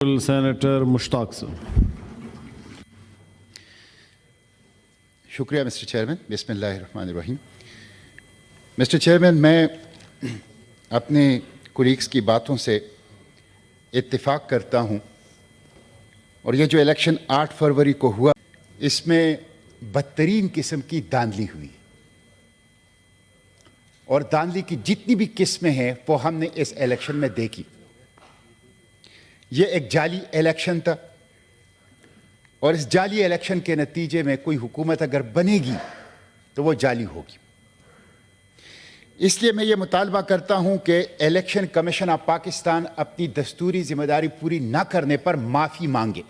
Senator Mushtaq sir. شکریہ mister chairman. بسم اللہ الرحمن الرحیم. مسٹر چیئرمین, میں اپنے کولیگس کی باتوں سے اتفاق کرتا ہوں, اور یہ جو الیکشن 8 فروری کو ہوا اس میں بدترین قسم کی دھاندلی ہوئی, اور دھاندلی کی جتنی بھی قسمیں ہیں وہ ہم نے اس الیکشن میں دیکھی. یہ ایک جعلی الیکشن تھا, اور اس جعلی الیکشن کے نتیجے میں کوئی حکومت اگر بنے گی تو وہ جعلی ہوگی. اس لیے میں یہ مطالبہ کرتا ہوں کہ الیکشن کمیشن آف پاکستان اپنی دستوری ذمہ داری پوری نہ کرنے پر معافی مانگے,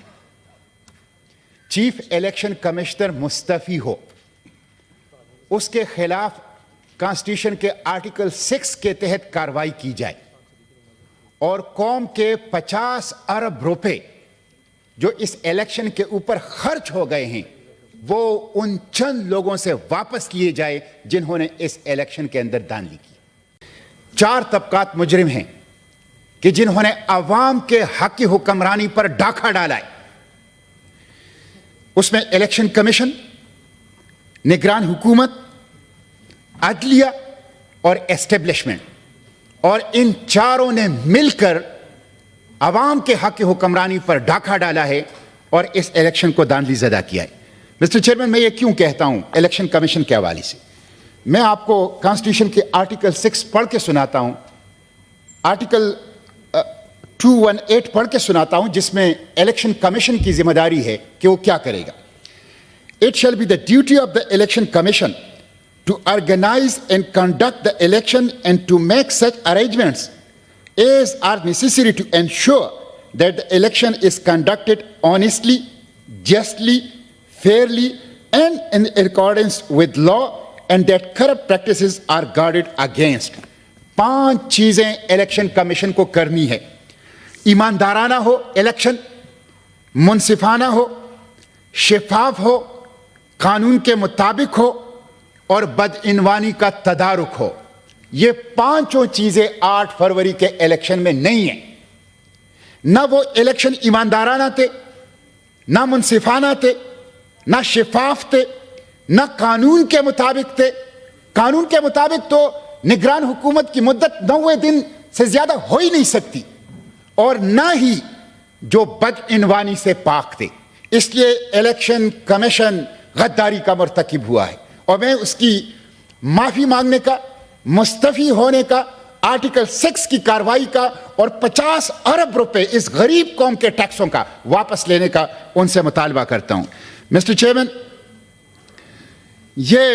چیف الیکشن کمشنر مستعفی ہو, اس کے خلاف کانسٹیٹیوشن کے آرٹیکل 6 کے تحت کارروائی کی جائے, اور قوم کے 50 ارب روپے جو اس الیکشن کے اوپر خرچ ہو گئے ہیں وہ ان چند لوگوں سے واپس کیے جائے جنہوں نے اس الیکشن کے اندر دھاندلی کی. 4 طبقات مجرم ہیں کہ جنہوں نے عوام کے حق کی حکمرانی پر ڈاکہ ڈالا ہے. اس میں الیکشن کمیشن, نگران حکومت, عدلیہ اور اسٹیبلشمنٹ, اور ان چاروں نے مل کر عوام کے حق کی حکمرانی پر ڈاکہ ڈالا ہے اور اس الیکشن کو دھاندلی زدہ کیا ہے. مسٹر چیئرمین, میں یہ کیوں کہتا ہوں الیکشن کمیشن کے حوالے سے؟ میں آپ کو کانسٹیٹیوشن کے آرٹیکل 6 پڑھ کے سناتا ہوں, آرٹیکل 218 پڑھ کے سناتا ہوں, جس میں الیکشن کمیشن کی ذمہ داری ہے کہ وہ کیا کرے گا. It shall be the duty of the election commission to organize and conduct the election and to make such arrangements as are necessary to ensure that the election is conducted honestly, justly, fairly, and in accordance with law, and that corrupt practices are guarded against. 5 چیزیں election commission کو کرنی ہے. ایماندارانہ ہو election, منصفانہ ہو, شفاف ہو, قانون کے مطابق ہو, اور بدعنوانی کا تدارک ہو. یہ 5 چیزیں 8 فروری کے الیکشن میں نہیں ہیں. نہ وہ الیکشن ایماندارانہ تھے, نہ منصفانہ تھے, نہ شفاف تھے, نہ قانون کے مطابق تھے. قانون کے مطابق تو نگران حکومت کی مدت 90 دن سے زیادہ ہو ہی نہیں سکتی, اور نہ ہی جو بدعنوانی سے پاک تھے. اس لیے الیکشن کمیشن غداری کا مرتکب ہوا ہے, اور میں اس کی معافی مانگنے کا, مستعفی ہونے کا, آرٹیکل 6 کی کارروائی کا, اور 50 ارب روپے اس غریب قوم کے ٹیکسوں کا واپس لینے کا ان سے مطالبہ کرتا ہوں. مسٹر چیئرمین, یہ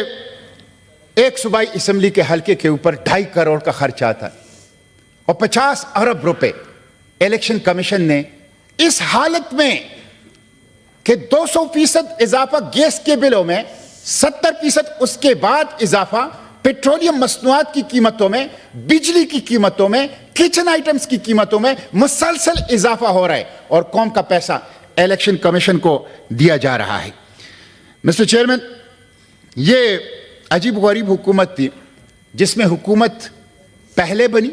ایک صوبائی اسمبلی کے حلقے کے اوپر 2.5 کروڑ کا خرچ آتا ہے, اور 50 ارب روپے الیکشن کمیشن نے اس حالت میں کہ 200% اضافہ گیس کے بلوں میں, 70% اس کے بعد اضافہ پیٹرولیم مصنوعات کی قیمتوں میں, بجلی کی قیمتوں میں, کچن آئٹمز کی قیمتوں میں مسلسل اضافہ ہو رہا ہے, اور قوم کا پیسہ الیکشن کمیشن کو دیا جا رہا ہے. مسٹر چیئرمین, یہ عجیب غریب حکومت تھی جس میں حکومت پہلے بنی,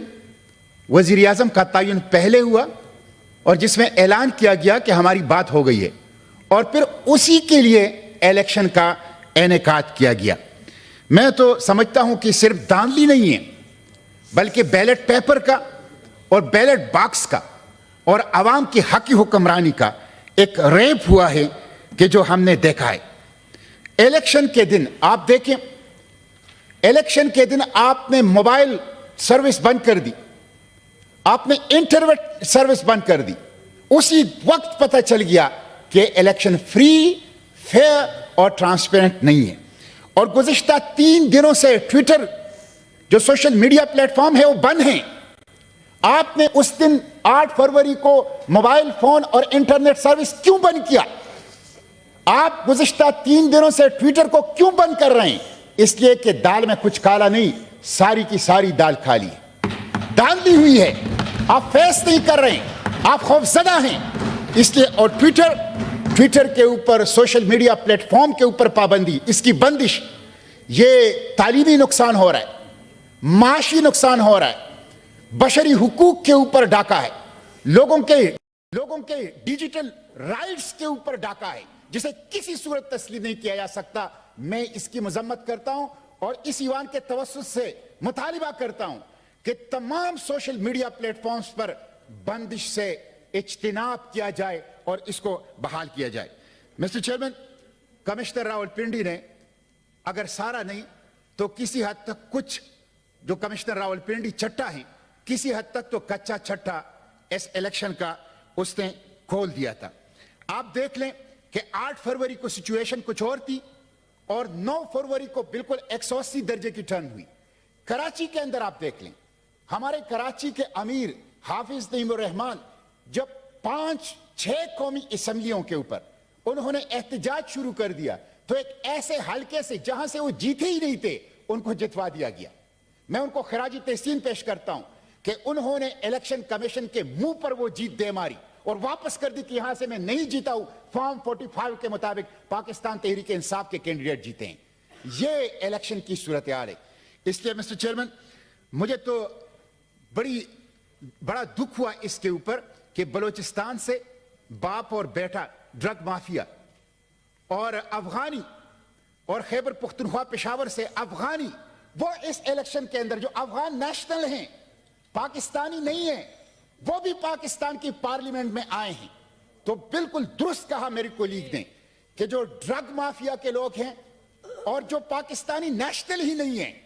وزیر اعظم کا تعین پہلے ہوا, اور جس میں اعلان کیا گیا کہ ہماری بات ہو گئی ہے, اور پھر اسی کے لیے الیکشن کا انعقاد کیا گیا. میں تو سمجھتا ہوں کہ صرف دھاندلی نہیں ہے, بلکہ بیلٹ پیپر کا اور بیلٹ باکس کا اور عوام کی حق کی حکمرانی کا ایک ریپ ہوا ہے کہ جو ہم نے دیکھا ہے. الیکشن کے دن آپ دیکھیں, الیکشن کے دن آپ نے موبائل سروس بند کر دی, آپ نے انٹرنیٹ سروس بند کر دی. اسی وقت پتہ چل گیا کہ الیکشن فری, فیئر اور ٹرانسپیرنٹ نہیں ہے. اور گزشتہ 3 دنوں سے ٹویٹر جو سوشل میڈیا پلیٹ فارم ہے وہ بند ہیں. آپ نے اس دن 8 فروری کو موبائل فون اور انٹرنیٹ سروس کیوں بند کیا؟ آپ گزشتہ 3 دنوں سے ٹویٹر کو کیوں بند کر رہے ہیں؟ اس لیے کہ دال میں کچھ کالا نہیں, ساری کی ساری دال کھالی ہے, دھاندلی ہوئی ہے. آپ فیس نہیں کر رہے ہیں, آپ خوفزدہ ہیں. اس لیے, اور ٹویٹر کے اوپر, سوشل میڈیا پلیٹ فارم کے اوپر پابندی, اس کی بندش, یہ تعلیمی نقصان ہو رہا ہے, معاشی نقصان ہو رہا ہے, بشری حقوق کے اوپر ڈاکہ ہے, لوگوں کے लोगों के डिजिटल राइट्स के ऊपर डाका है जिसे किसी सूरत तस्लीम नहीं किया जा सकता। मैं इसकी मजम्मत करता हूं और इस ईवान के तवस्सुत से मुतालिबा करता हूं कि तमाम सोशल मीडिया प्लेटफॉर्म्स पर बंदिश से इज्तिनाब किया जाए और इसको बहाल किया जाए। मिस्टर चेयरमैन, कमिश्नर रावलपिंडी ने अगर सारा नहीं तो किसी हद तक कुछ जो कमिश्नर रावलपिंडी चट्टा है, किसी हद तक तो कच्चा छट्टा इस इलेक्शन का उसने खोल दिया था। आप देख लें कि 8 फरवरी को सिचुएशन कुछ और थी और 9 फरवरी को बिल्कुल 180 दर्जे की टर्न हुई। कराची के अंदर आप देख लें, हमारे कराची के अमीर हाफिज नईमुर रहमान जब 5-6 कौमी असेंबलियों के ऊपर उन्होंने एहतजाज शुरू कर दिया तो एक ऐसे हलके से जहां से वो जीते ही नहीं थे उनको जितवा दिया गया। मैं उनको खराजी तहसीन पेश करता हूं कि उन्होंने इलेक्शन कमीशन के मुंह पर वो जीत दे मारी और वापस कर दी कि यहां से मैं नहीं जीता हूं, फॉर्म 45 के मुताबिक पाकिस्तान तहरीक इंसाफ के कैंडिडेट जीते हैं। ये इलेक्शन की सूरत हाल है। इसलिए मिस्टर चेयरमैन, मुझे तो बड़ा दुख हुआ इसके ऊपर कि बलूचिस्तान से बाप और बेटा ड्रग माफिया और अफगानी और खैबर पुख्तनख्वा पेशावर से अफगानी, वो इस इलेक्शन के अंदर जो अफगान नेशनल हैं, पाकिस्तानी नहीं है, वो भी पाकिस्तान की पार्लियामेंट में आए हैं। तो बिल्कुल दुरुस्त कहा मेरे कोलीग ने कि जो ड्रग माफिया के लोग हैं और जो पाकिस्तानी नेशनल ही नहीं है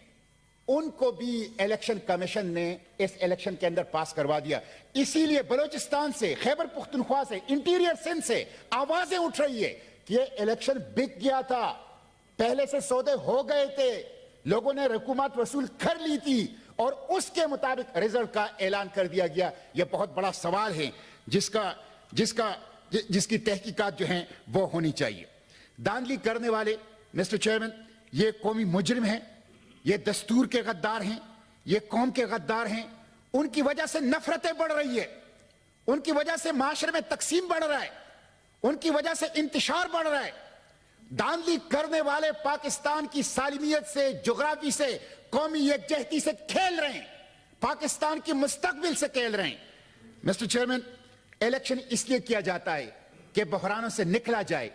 उनको भी इलेक्शन कमीशन ने इस इलेक्शन के अंदर पास करवा दिया। इसीलिए बलूचिस्तान से, खैबर पुख्तनख्वा से, इंटीरियर सिंध से आवाजें उठ रही है कि ये इलेक्शन बिक गया था, पहले से सौदे हो गए थे, लोगों ने रकूमत वसूल कर ली थी और उसके मुताबिक रिजल्ट का ऐलान कर दिया गया। यह बहुत बड़ा सवाल है जिसकी तहकीकात जो है वो होनी चाहिए। धांधली करने वाले मिस्टर चेयरमैन ये कौमी मुजरिम हैं, ये दस्तूर के गद्दार हैं, ये कौम के गद्दार हैं। उनकी वजह से नफरतें बढ़ रही है, उनकी वजह से माशरे में तकसीम बढ़ रहा है, उनकी वजह से इंतशार बढ़ रहा है। धांधली करने वाले पाकिस्तान की सालिमियत से, जोग्राफी से, कौमी यकजहती से खेल रहे हैं, पाकिस्तान की मुस्तकबिल से खेल रहे हैं। मिस्टर चेयरमैन, इलेक्शन इसलिए किया जाता है कि बहरानों से निकला जाए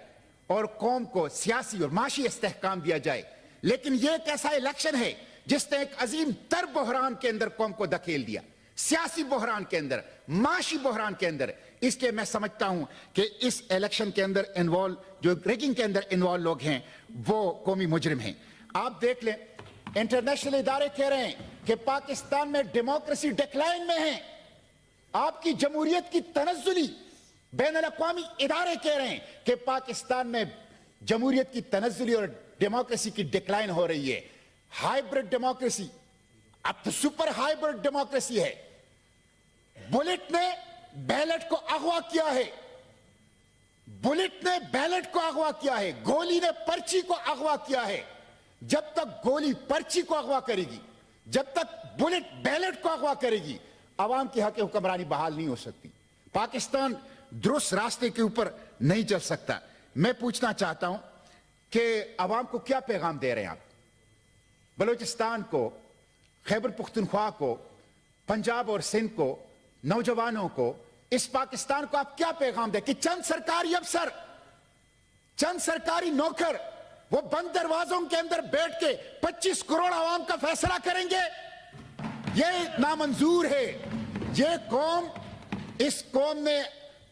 और कौम को सियासी और माशी इस्तेहकाम दिया जाए। लेकिन यह एक ऐसा इलेक्शन है जिसने एक अजीम तर बहरान के अंदर कौम को धकेल दिया, सियासी बहरान के अंदर, माशी बहरान के अंदर। इसलिए मैं समझता हूं कि इस इलेक्शन के अंदर इन्वॉल्व, जो रेगिंग के अंदर इन्वॉल्व लोग हैं, वो कौमी मुजरिम हैं। आप देख लें, इंटरनेशनल इदारे कह रहे हैं कि पाकिस्तान में डेमोक्रेसी डिक्लाइन में है। आपकी जमहूरियत की तनज़्ज़ुली बैनुल अक़वामी इदारे कह रहे हैं कि पाकिस्तान में जमहूरियत की तनज़्ज़ुली और डेमोक्रेसी की डिक्लाइन हो रही है। हाइब्रिड डेमोक्रेसी, अब तो सुपर हाइब्रिड डेमोक्रेसी है। बुलेट ने बैलेट को अगवा किया है, बुलेट ने बैलेट को अगवा किया है, गोली ने पर्ची को अगवा किया है। जब तक गोली पर्ची को अगवा करेगी, जब तक बुलेट बैलेट को अगवा करेगी, अवाम की हक हुक्मरानी बहाल नहीं हो सकती। पाकिस्तान दुरुस्त रास्ते के ऊपर नहीं चल सकता। मैं पूछना चाहता हूं कि अवाम को क्या पैगाम दे रहे हैं आप? बलूचिस्तान को, खैबर पुख्तनख्वा को, पंजाब और सिंध को, नौजवानों को, इस पाकिस्तान को आप क्या पैगाम दें कि चंद सरकारी अफसर, चंद सरकारी नौकर वो बंद दरवाजों के अंदर बैठ के 25 करोड़ आवाम का फैसला करेंगे? यह नामंजूर है। यह कौम, इस कौम ने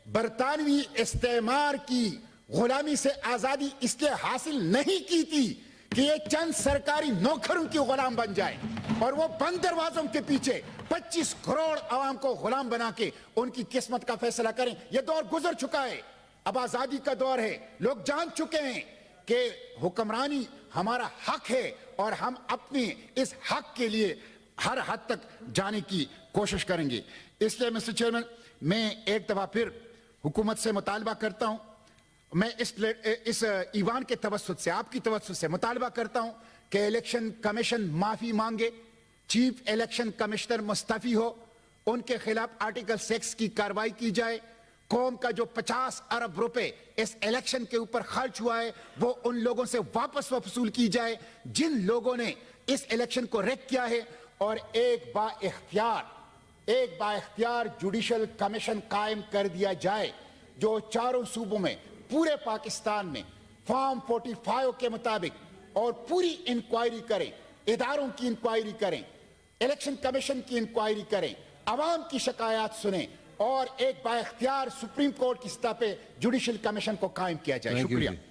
बरतानवी इस्तेमार की गुलामी से आजादी इसलिए हासिल नहीं की थी कि ये चंद सरकारी नौकरों की गुलाम बन जाए और वो बंद दरवाजों के पीछे 25 करोड़ आवाम को गुलाम बना के उनकी किस्मत का फैसला करें। यह दौर गुजर चुका है, अब आजादी का दौर है। लोग जान चुके हैं कि हुक्मरानी हमारा हक है और हम अपने इस हक के लिए हर हद तक जाने की कोशिश करेंगे। इसलिए मिस्टर चेयरमैन, मैं एक दफा फिर हुकूमत से मुतालबा करता हूं, मैं इस ईवान के तवस्सुत से, आपकी तवस्सुत से मुतालबा करता हूं कि इलेक्शन कमीशन माफी मांगे, चीफ इलेक्शन कमिश्नर मुस्तफी हो, उनके खिलाफ आर्टिकल 6 की कार्रवाई की जाए। कौम का जो 50 अरब रुपए इस इलेक्शन के ऊपर खर्च हुआ है वो उन लोगों से वापस वसूल की जाए जिन लोगों ने इस इलेक्शन को रेक किया है और एक बा इख्तियार ایک بااختیار جوڈیشل کمیشن قائم کر دیا جائے جو چاروں صوبوں میں پورے پاکستان میں فارم 45 کے مطابق اور پوری انکوائری کریں، اداروں کی انکوائری کریں، الیکشن کمیشن کی انکوائری کریں، عوام کی شکایات سنیں اور ایک بااختیار سپریم کورٹ کی سطح پہ جوڈیشل کمیشن کو قائم کیا جائے. Thank you شکریہ. جی.